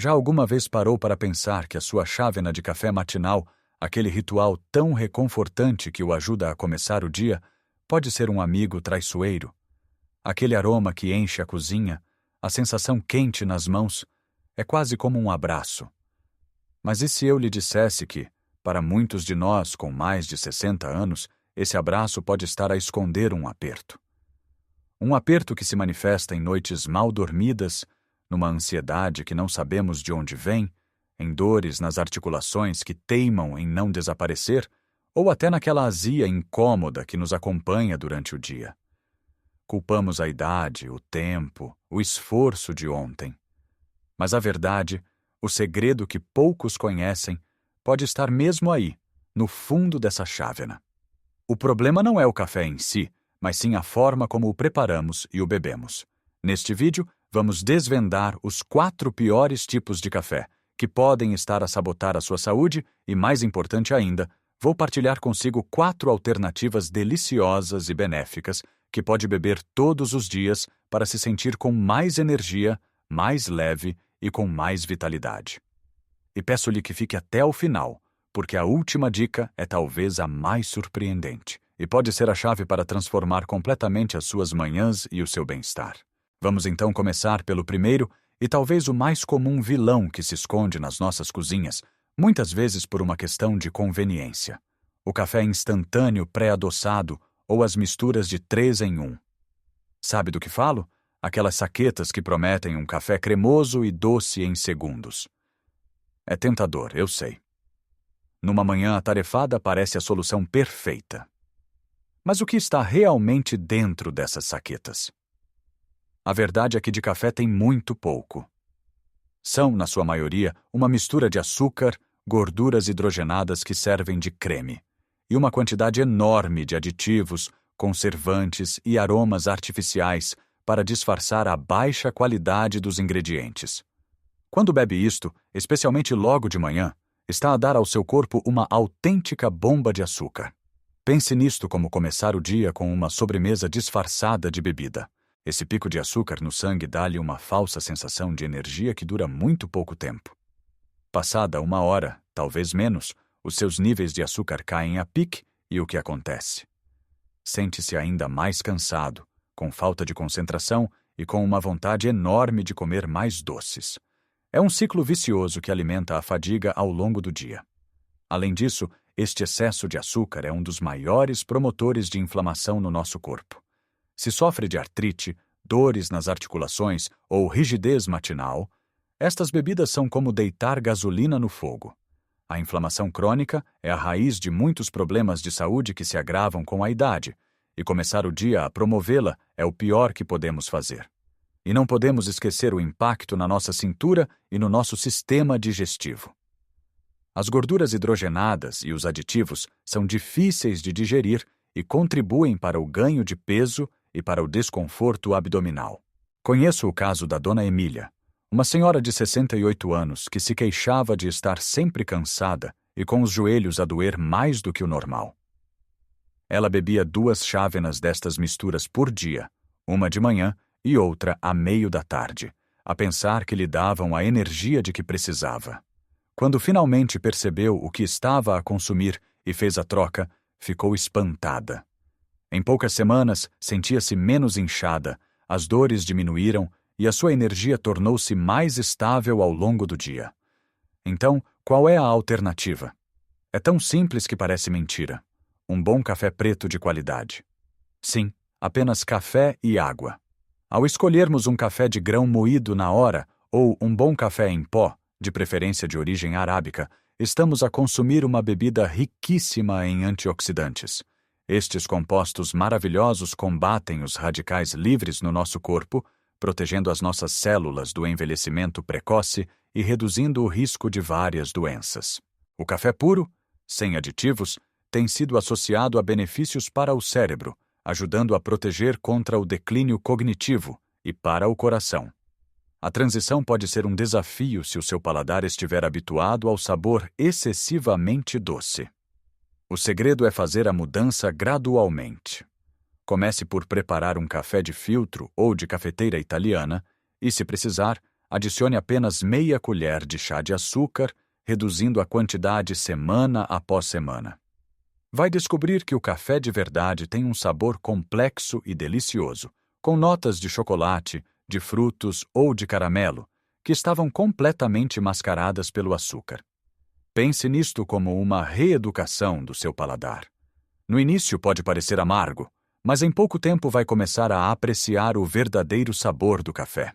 Já alguma vez parou para pensar que a sua chávena de café matinal, aquele ritual tão reconfortante que o ajuda a começar o dia, pode ser um amigo traiçoeiro? Aquele aroma que enche a cozinha, a sensação quente nas mãos, é quase como um abraço. Mas e se eu lhe dissesse que, para muitos de nós com mais de 60 anos, esse abraço pode estar a esconder um aperto? Um aperto que se manifesta em noites mal dormidas, numa ansiedade que não sabemos de onde vem, em dores nas articulações que teimam em não desaparecer, ou até naquela azia incômoda que nos acompanha durante o dia. Culpamos a idade, o tempo, o esforço de ontem. Mas a verdade, o segredo que poucos conhecem, pode estar mesmo aí, no fundo dessa chávena. O problema não é o café em si, mas sim a forma como o preparamos e o bebemos. Neste vídeo, vamos desvendar os 4 piores tipos de café, que podem estar a sabotar a sua saúde e, mais importante ainda, vou partilhar consigo 4 alternativas deliciosas e benéficas que pode beber todos os dias para se sentir com mais energia, mais leve e com mais vitalidade. E peço-lhe que fique até o final, porque a última dica é talvez a mais surpreendente e pode ser a chave para transformar completamente as suas manhãs e o seu bem-estar. Vamos então começar pelo primeiro e talvez o mais comum vilão que se esconde nas nossas cozinhas, muitas vezes por uma questão de conveniência: o café instantâneo pré-adoçado ou as misturas de 3 em 1. Sabe do que falo? Aquelas saquetas que prometem um café cremoso e doce em segundos. É tentador, eu sei. Numa manhã atarefada parece a solução perfeita. Mas o que está realmente dentro dessas saquetas? A verdade é que de café tem muito pouco. São, na sua maioria, uma mistura de açúcar, gorduras hidrogenadas que servem de creme, e uma quantidade enorme de aditivos, conservantes e aromas artificiais para disfarçar a baixa qualidade dos ingredientes. Quando bebe isto, especialmente logo de manhã, está a dar ao seu corpo uma autêntica bomba de açúcar. Pense nisto como começar o dia com uma sobremesa disfarçada de bebida. Esse pico de açúcar no sangue dá-lhe uma falsa sensação de energia que dura muito pouco tempo. Passada 1 hora, talvez menos, os seus níveis de açúcar caem a pique e o que acontece? Sente-se ainda mais cansado, com falta de concentração e com uma vontade enorme de comer mais doces. É um ciclo vicioso que alimenta a fadiga ao longo do dia. Além disso, este excesso de açúcar é um dos maiores promotores de inflamação no nosso corpo. Se sofre de artrite, dores nas articulações ou rigidez matinal, estas bebidas são como deitar gasolina no fogo. A inflamação crônica é a raiz de muitos problemas de saúde que se agravam com a idade, e começar o dia a promovê-la é o pior que podemos fazer. E não podemos esquecer o impacto na nossa cintura e no nosso sistema digestivo. As gorduras hidrogenadas e os aditivos são difíceis de digerir e contribuem para o ganho de peso e para o desconforto abdominal. Conheço o caso da Dona Emília, uma senhora de 68 anos que se queixava de estar sempre cansada e com os joelhos a doer mais do que o normal. Ela bebia 2 chávenas destas misturas por dia, uma de manhã e outra à meio da tarde, a pensar que lhe davam a energia de que precisava. Quando finalmente percebeu o que estava a consumir e fez a troca, ficou espantada. Em poucas semanas, sentia-se menos inchada, as dores diminuíram e a sua energia tornou-se mais estável ao longo do dia. Então, qual é a alternativa? É tão simples que parece mentira. Um bom café preto de qualidade. Sim, apenas café e água. Ao escolhermos um café de grão moído na hora ou um bom café em pó, de preferência de origem arábica, estamos a consumir uma bebida riquíssima em antioxidantes. Estes compostos maravilhosos combatem os radicais livres no nosso corpo, protegendo as nossas células do envelhecimento precoce e reduzindo o risco de várias doenças. O café puro, sem aditivos, tem sido associado a benefícios para o cérebro, ajudando a proteger contra o declínio cognitivo e para o coração. A transição pode ser um desafio se o seu paladar estiver habituado ao sabor excessivamente doce. O segredo é fazer a mudança gradualmente. Comece por preparar um café de filtro ou de cafeteira italiana e, se precisar, adicione apenas meia colher de chá de açúcar, reduzindo a quantidade semana após semana. Vai descobrir que o café de verdade tem um sabor complexo e delicioso, com notas de chocolate, de frutos ou de caramelo, que estavam completamente mascaradas pelo açúcar. Pense nisto como uma reeducação do seu paladar. No início pode parecer amargo, mas em pouco tempo vai começar a apreciar o verdadeiro sabor do café.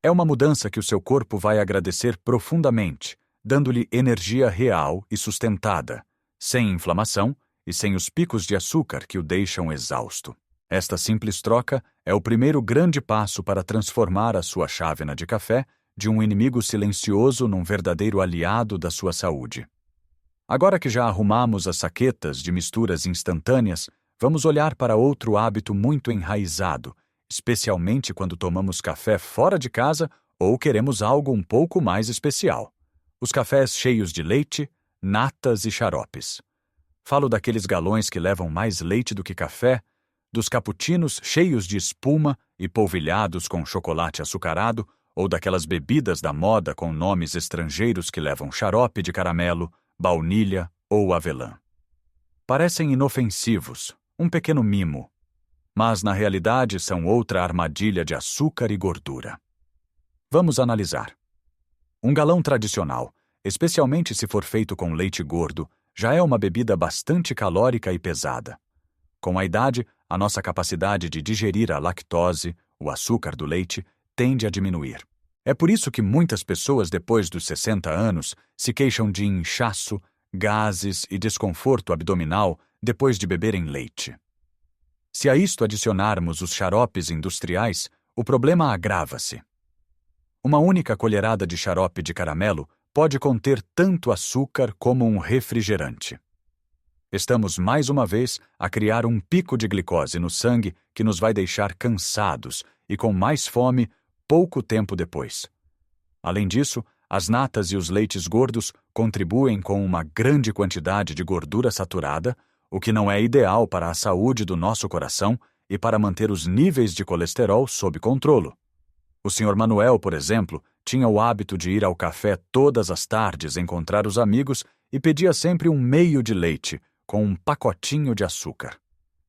É uma mudança que o seu corpo vai agradecer profundamente, dando-lhe energia real e sustentada, sem inflamação e sem os picos de açúcar que o deixam exausto. Esta simples troca é o primeiro grande passo para transformar a sua chávena de café de um inimigo silencioso num verdadeiro aliado da sua saúde. Agora que já arrumamos as saquetas de misturas instantâneas, vamos olhar para outro hábito muito enraizado, especialmente quando tomamos café fora de casa ou queremos algo um pouco mais especial. Os cafés cheios de leite, natas e xaropes. Falo daqueles galões que levam mais leite do que café, dos cappuccinos cheios de espuma e polvilhados com chocolate açucarado, ou daquelas bebidas da moda com nomes estrangeiros que levam xarope de caramelo, baunilha ou avelã. Parecem inofensivos, um pequeno mimo, mas na realidade são outra armadilha de açúcar e gordura. Vamos analisar. Um galão tradicional, especialmente se for feito com leite gordo, já é uma bebida bastante calórica e pesada. Com a idade, a nossa capacidade de digerir a lactose, o açúcar do leite, tende a diminuir. É por isso que muitas pessoas depois dos 60 anos se queixam de inchaço, gases e desconforto abdominal depois de beberem leite. Se a isto adicionarmos os xaropes industriais, o problema agrava-se. Uma única colherada de xarope de caramelo pode conter tanto açúcar como um refrigerante. Estamos mais uma vez a criar um pico de glicose no sangue que nos vai deixar cansados e com mais fome pouco tempo depois. Além disso, as natas e os leites gordos contribuem com uma grande quantidade de gordura saturada, o que não é ideal para a saúde do nosso coração e para manter os níveis de colesterol sob controle. O Sr. Manuel, por exemplo, tinha o hábito de ir ao café todas as tardes encontrar os amigos e pedia sempre um meio de leite, com um pacotinho de açúcar.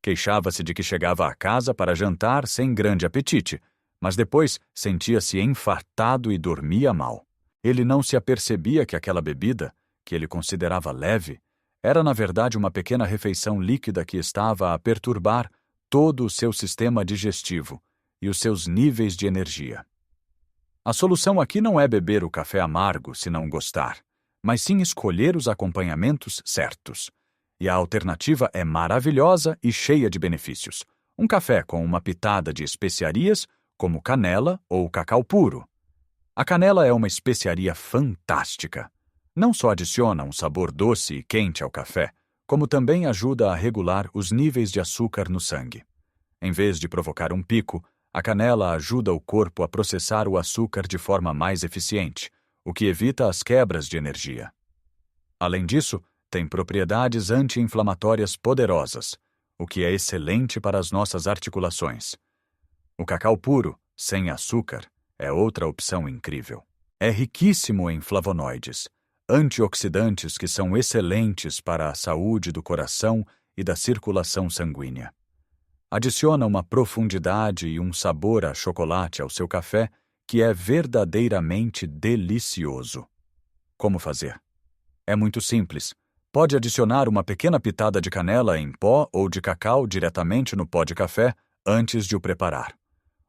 Queixava-se de que chegava a casa para jantar sem grande apetite, mas depois sentia-se enfartado e dormia mal. Ele não se apercebia que aquela bebida, que ele considerava leve, era na verdade uma pequena refeição líquida que estava a perturbar todo o seu sistema digestivo e os seus níveis de energia. A solução aqui não é beber o café amargo se não gostar, mas sim escolher os acompanhamentos certos. E a alternativa é maravilhosa e cheia de benefícios. Um café com uma pitada de especiarias, como canela ou cacau puro. A canela é uma especiaria fantástica. Não só adiciona um sabor doce e quente ao café, como também ajuda a regular os níveis de açúcar no sangue. Em vez de provocar um pico, a canela ajuda o corpo a processar o açúcar de forma mais eficiente, o que evita as quebras de energia. Além disso, tem propriedades anti-inflamatórias poderosas, o que é excelente para as nossas articulações. O cacau puro, sem açúcar, é outra opção incrível. É riquíssimo em flavonoides, antioxidantes que são excelentes para a saúde do coração e da circulação sanguínea. Adiciona uma profundidade e um sabor a chocolate ao seu café que é verdadeiramente delicioso. Como fazer? É muito simples. Pode adicionar uma pequena pitada de canela em pó ou de cacau diretamente no pó de café antes de o preparar.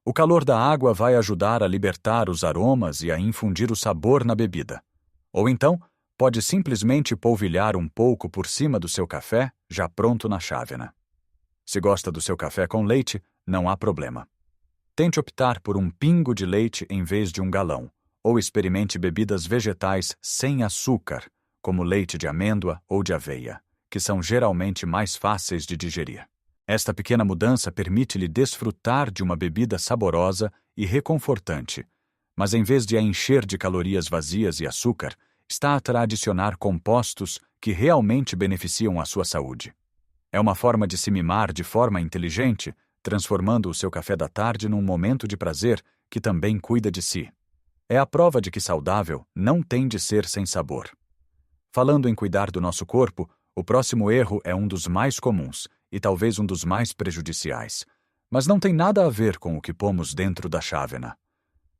O calor da água vai ajudar a libertar os aromas e a infundir o sabor na bebida. Ou então, pode simplesmente polvilhar um pouco por cima do seu café, já pronto na chávena. Se gosta do seu café com leite, não há problema. Tente optar por um pingo de leite em vez de um galão, ou experimente bebidas vegetais sem açúcar, como leite de amêndoa ou de aveia, que são geralmente mais fáceis de digerir. Esta pequena mudança permite-lhe desfrutar de uma bebida saborosa e reconfortante, mas em vez de a encher de calorias vazias e açúcar, está a adicionar compostos que realmente beneficiam a sua saúde. É uma forma de se mimar de forma inteligente, transformando o seu café da tarde num momento de prazer que também cuida de si. É a prova de que saudável não tem de ser sem sabor. Falando em cuidar do nosso corpo, o próximo erro é um dos mais comuns e talvez um dos mais prejudiciais, mas não tem nada a ver com o que pomos dentro da chávena.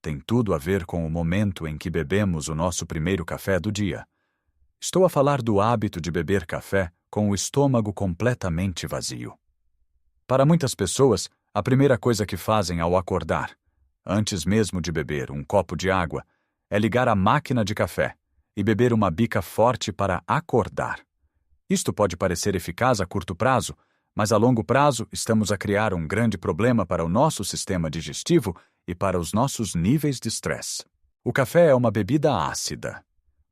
Tem tudo a ver com o momento em que bebemos o nosso primeiro café do dia. Estou a falar do hábito de beber café com o estômago completamente vazio. Para muitas pessoas, a primeira coisa que fazem ao acordar, antes mesmo de beber um copo de água, é ligar a máquina de café e beber uma bica forte para acordar. Isto pode parecer eficaz a curto prazo, mas a longo prazo estamos a criar um grande problema para o nosso sistema digestivo e para os nossos níveis de estresse. O café é uma bebida ácida.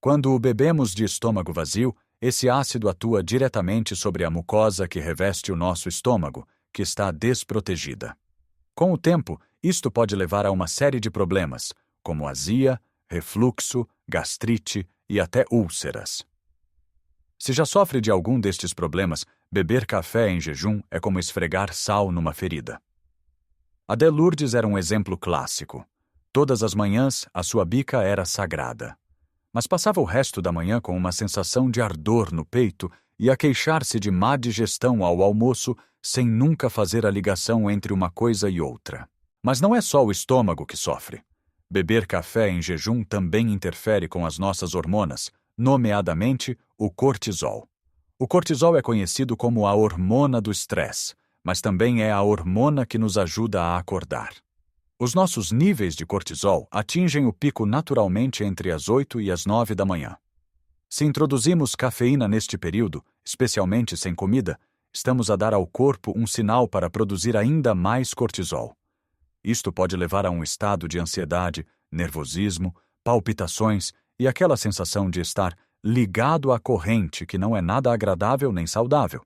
Quando o bebemos de estômago vazio, esse ácido atua diretamente sobre a mucosa que reveste o nosso estômago, que está desprotegida. Com o tempo, isto pode levar a uma série de problemas, como azia, refluxo, gastrite e até úlceras. Se já sofre de algum destes problemas, beber café em jejum é como esfregar sal numa ferida. Adele Lourdes era um exemplo clássico. Todas as manhãs, a sua bica era sagrada. Mas passava o resto da manhã com uma sensação de ardor no peito e a queixar-se de má digestão ao almoço, sem nunca fazer a ligação entre uma coisa e outra. Mas não é só o estômago que sofre. Beber café em jejum também interfere com as nossas hormonas, nomeadamente o cortisol. O cortisol é conhecido como a hormona do estresse, mas também é a hormona que nos ajuda a acordar. Os nossos níveis de cortisol atingem o pico naturalmente entre as 8 e as 9 da manhã. Se introduzimos cafeína neste período, especialmente sem comida, estamos a dar ao corpo um sinal para produzir ainda mais cortisol. Isto pode levar a um estado de ansiedade, nervosismo, palpitações e aquela sensação de estar ligado à corrente que não é nada agradável nem saudável.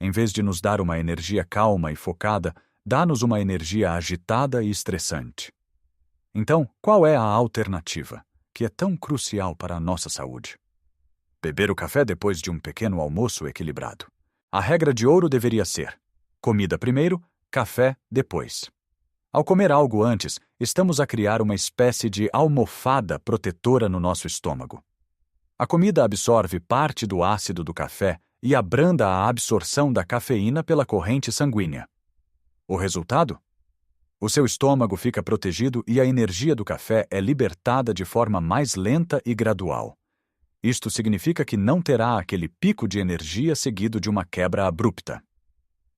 Em vez de nos dar uma energia calma e focada, dá-nos uma energia agitada e estressante. Então, qual é a alternativa, que é tão crucial para a nossa saúde? Beber o café depois de um pequeno almoço equilibrado. A regra de ouro deveria ser: comida primeiro, café depois. Ao comer algo antes, estamos a criar uma espécie de almofada protetora no nosso estômago. A comida absorve parte do ácido do café e abranda a absorção da cafeína pela corrente sanguínea. O resultado? O seu estômago fica protegido e a energia do café é libertada de forma mais lenta e gradual. Isto significa que não terá aquele pico de energia seguido de uma quebra abrupta.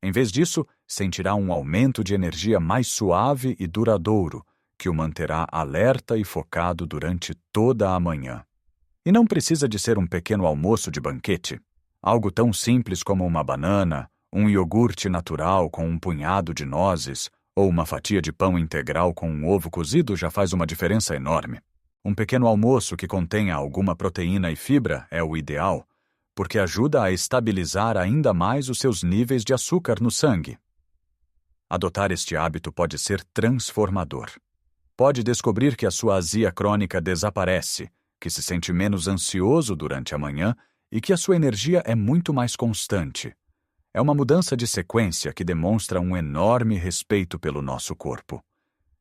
Em vez disso, sentirá um aumento de energia mais suave e duradouro, que o manterá alerta e focado durante toda a manhã. E não precisa de ser um pequeno almoço de banquete. Algo tão simples como uma banana, um iogurte natural com um punhado de nozes ou uma fatia de pão integral com um ovo cozido já faz uma diferença enorme. Um pequeno almoço que contenha alguma proteína e fibra é o ideal, porque ajuda a estabilizar ainda mais os seus níveis de açúcar no sangue. Adotar este hábito pode ser transformador. Pode descobrir que a sua azia crônica desaparece, que se sente menos ansioso durante a manhã e que a sua energia é muito mais constante. É uma mudança de sequência que demonstra um enorme respeito pelo nosso corpo.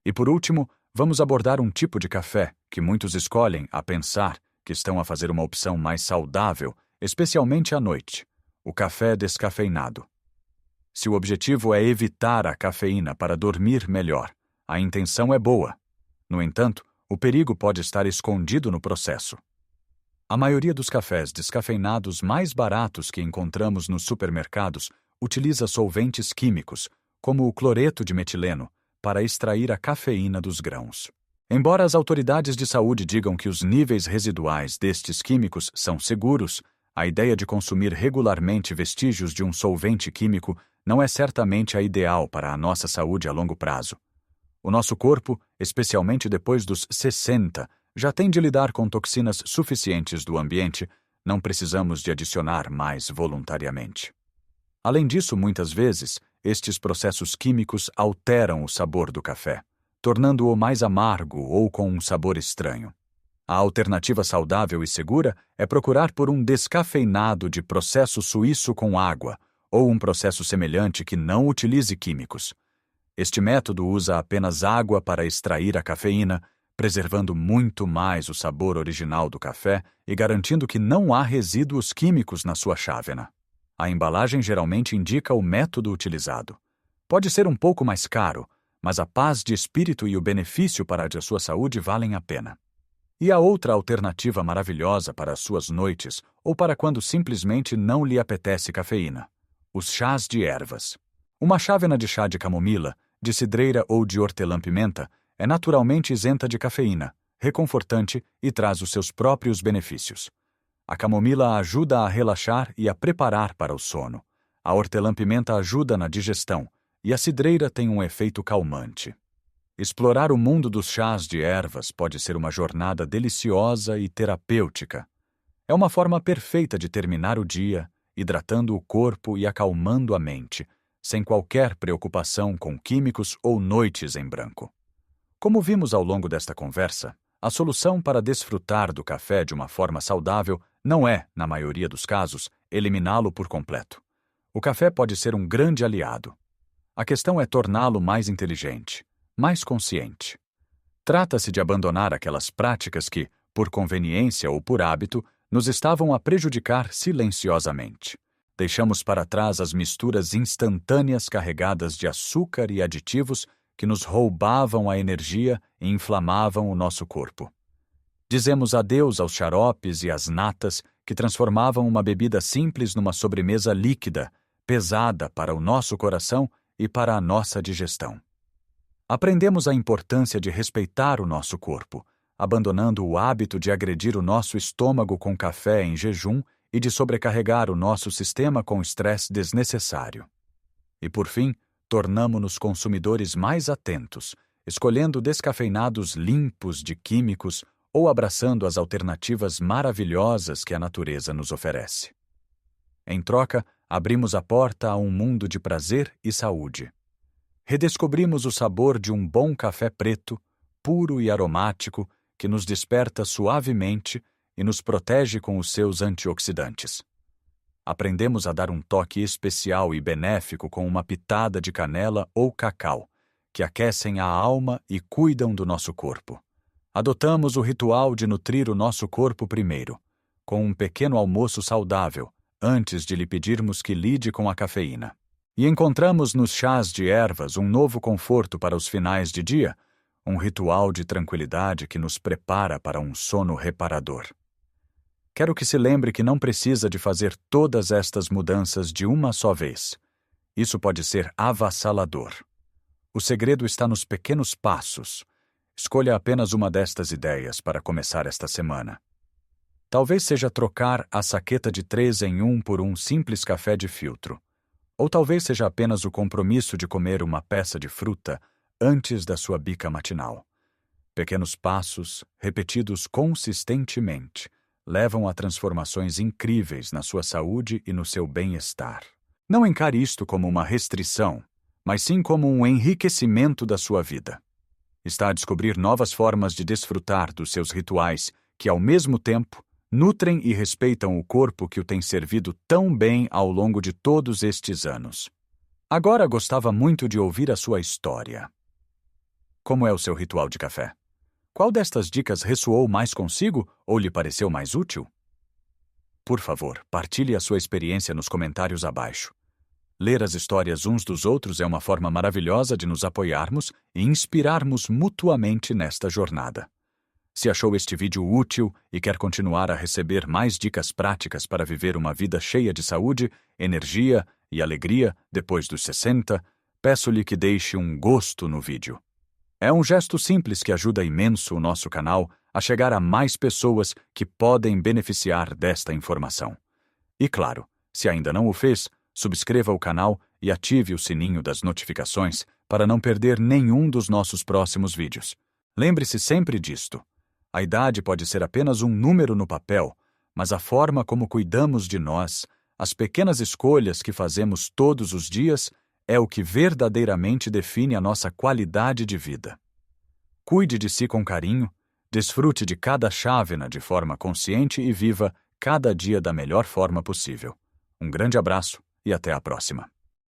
E por último, vamos abordar um tipo de café que muitos escolhem a pensar que estão a fazer uma opção mais saudável, especialmente à noite: o café descafeinado. Se o objetivo é evitar a cafeína para dormir melhor, a intenção é boa. No entanto, o perigo pode estar escondido no processo. A maioria dos cafés descafeinados mais baratos que encontramos nos supermercados utiliza solventes químicos, como o cloreto de metileno, para extrair a cafeína dos grãos. Embora as autoridades de saúde digam que os níveis residuais destes químicos são seguros, a ideia de consumir regularmente vestígios de um solvente químico não é certamente a ideal para a nossa saúde a longo prazo. O nosso corpo, especialmente depois dos 60, já tem de lidar com toxinas suficientes do ambiente, não precisamos de adicionar mais voluntariamente. Além disso, muitas vezes, estes processos químicos alteram o sabor do café, tornando-o mais amargo ou com um sabor estranho. A alternativa saudável e segura é procurar por um descafeinado de processo suíço com água, ou um processo semelhante que não utilize químicos. Este método usa apenas água para extrair a cafeína, preservando muito mais o sabor original do café e garantindo que não há resíduos químicos na sua chávena. A embalagem geralmente indica o método utilizado. Pode ser um pouco mais caro, mas a paz de espírito e o benefício para a sua saúde valem a pena. E a outra alternativa maravilhosa para as suas noites ou para quando simplesmente não lhe apetece cafeína: os chás de ervas. Uma chávena de chá de camomila, de cidreira ou de hortelã-pimenta é naturalmente isenta de cafeína, reconfortante e traz os seus próprios benefícios. A camomila ajuda a relaxar e a preparar para o sono. A hortelã-pimenta ajuda na digestão e a cidreira tem um efeito calmante. Explorar o mundo dos chás de ervas pode ser uma jornada deliciosa e terapêutica. É uma forma perfeita de terminar o dia, hidratando o corpo e acalmando a mente, sem qualquer preocupação com químicos ou noites em branco. Como vimos ao longo desta conversa, a solução para desfrutar do café de uma forma saudável não é, na maioria dos casos, eliminá-lo por completo. O café pode ser um grande aliado. A questão é torná-lo mais inteligente, mais consciente. Trata-se de abandonar aquelas práticas que, por conveniência ou por hábito, nos estavam a prejudicar silenciosamente. Deixamos para trás as misturas instantâneas carregadas de açúcar e aditivos que nos roubavam a energia e inflamavam o nosso corpo. Dizemos adeus aos xaropes e às natas que transformavam uma bebida simples numa sobremesa líquida, pesada para o nosso coração e para a nossa digestão. Aprendemos a importância de respeitar o nosso corpo, abandonando o hábito de agredir o nosso estômago com café em jejum e de sobrecarregar o nosso sistema com estresse desnecessário. E, por fim, tornamo-nos consumidores mais atentos, escolhendo descafeinados limpos de químicos ou abraçando as alternativas maravilhosas que a natureza nos oferece. Em troca, abrimos a porta a um mundo de prazer e saúde. Redescobrimos o sabor de um bom café preto, puro e aromático, que nos desperta suavemente e nos protege com os seus antioxidantes. Aprendemos a dar um toque especial e benéfico com uma pitada de canela ou cacau, que aquecem a alma e cuidam do nosso corpo. Adotamos o ritual de nutrir o nosso corpo primeiro, com um pequeno almoço saudável, antes de lhe pedirmos que lide com a cafeína. E encontramos nos chás de ervas um novo conforto para os finais de dia, um ritual de tranquilidade que nos prepara para um sono reparador. Quero que se lembre que não precisa de fazer todas estas mudanças de uma só vez. Isso pode ser avassalador. O segredo está nos pequenos passos. Escolha apenas uma destas ideias para começar esta semana. Talvez seja trocar a saqueta de 3 em 1 por um simples café de filtro. Ou talvez seja apenas o compromisso de comer uma peça de fruta antes da sua bica matinal. Pequenos passos, repetidos consistentemente, levam a transformações incríveis na sua saúde e no seu bem-estar. Não encare isto como uma restrição, mas sim como um enriquecimento da sua vida. Está a descobrir novas formas de desfrutar dos seus rituais que, ao mesmo tempo, nutrem e respeitam o corpo que o tem servido tão bem ao longo de todos estes anos. Agora gostava muito de ouvir a sua história. Como é o seu ritual de café? Qual destas dicas ressoou mais consigo ou lhe pareceu mais útil? Por favor, partilhe a sua experiência nos comentários abaixo. Ler as histórias uns dos outros é uma forma maravilhosa de nos apoiarmos e inspirarmos mutuamente nesta jornada. Se achou este vídeo útil e quer continuar a receber mais dicas práticas para viver uma vida cheia de saúde, energia e alegria depois dos 60, peço-lhe que deixe um gosto no vídeo. É um gesto simples que ajuda imenso o nosso canal a chegar a mais pessoas que podem beneficiar desta informação. E claro, se ainda não o fez, subscreva o canal e ative o sininho das notificações para não perder nenhum dos nossos próximos vídeos. Lembre-se sempre disto. A idade pode ser apenas um número no papel, mas a forma como cuidamos de nós, as pequenas escolhas que fazemos todos os dias, é o que verdadeiramente define a nossa qualidade de vida. Cuide de si com carinho, desfrute de cada chávena de forma consciente e viva cada dia da melhor forma possível. Um grande abraço e até a próxima.